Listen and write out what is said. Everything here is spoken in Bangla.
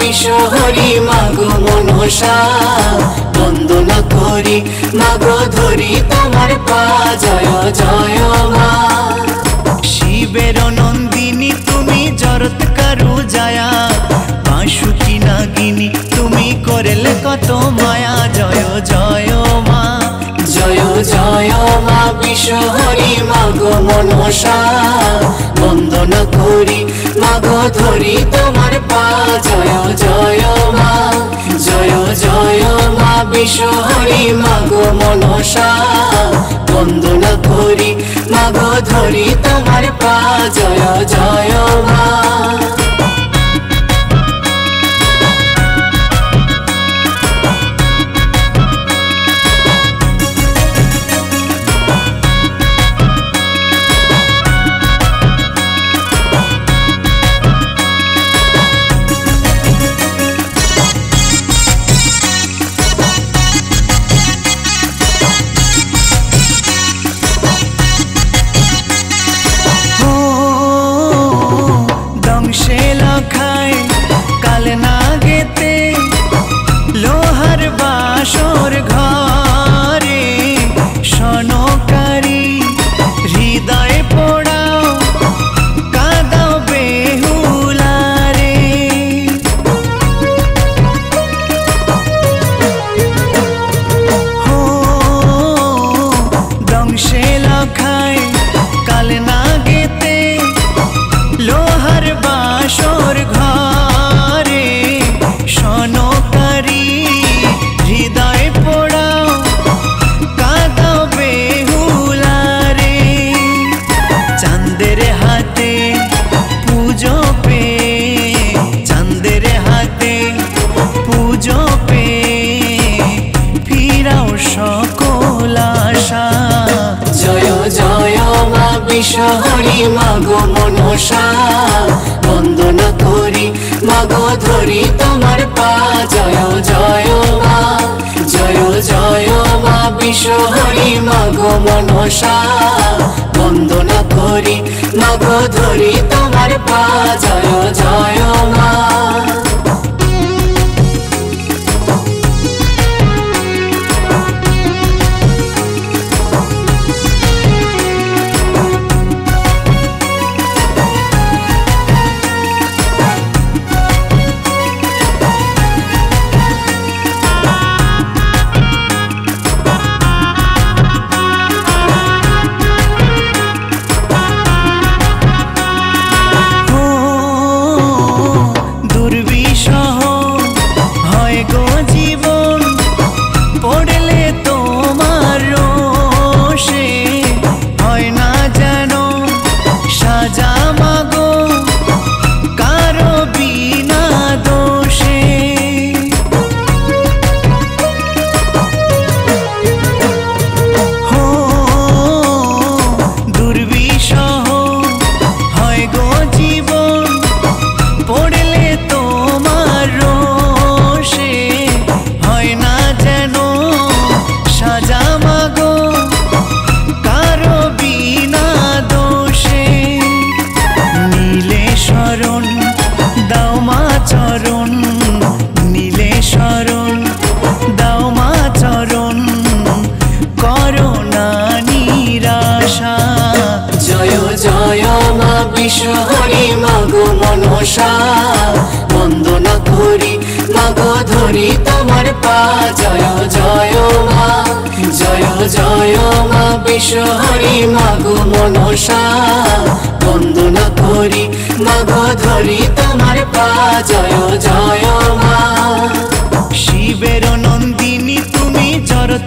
বিশ্বহরি মাগো মনসা বন্দনা করি মাগো ধরি তোমার পা জয় জয় মা। শিবের নন্দিনী তুমি জরত কারু জায়া বাঁশুকি নাগিনী তুমি করলে কত মায়া জয় জয় মা। জয় জয় মা বিশ্বহরি মাগো মনসা বন্দনা করি মাগো ধরি তোমার পা জয় জয় মা। জয় জয় মা বিশ্বহরি মাগো মনসা বন্দনা করি মাগো ধরি তোমার পা জয় জয় মা। বাসর ঘরে সনকারী হৃদয় পোড়াও কাদাও বেহুলারে। হো দংশে লখায় কাল না গেতে লোহার বাসর ঘরে সনকারী হৃদয় পোড়াও কাদাও বেহুলারে। চাঁদের হাতে পুজো পে চাঁদের হাতে পুজো পে ফিরাও সকল আশা। জয় জয় মা বিশ্বহরি মাগো মনসা বন্দনা করি মাগো ধরি তোমার পা জয় জয় মা। জয় জয় মা বিশ্বহরি মাগো মনসা বন্দনা করি মাগো ধরি তোমার পা জয় জয় মা। বিশ্বহরি মাগো মনসা বন্দনা করি মাগো ধরি তোমার পা জয় জয় মা। জয় জয় মা বিশ্বহরি মাগো মনসা বন্দনা করি মাগো ধরি তোমার পা জয় জয় মা। শিবের নন্দিনী তুমি জরৎ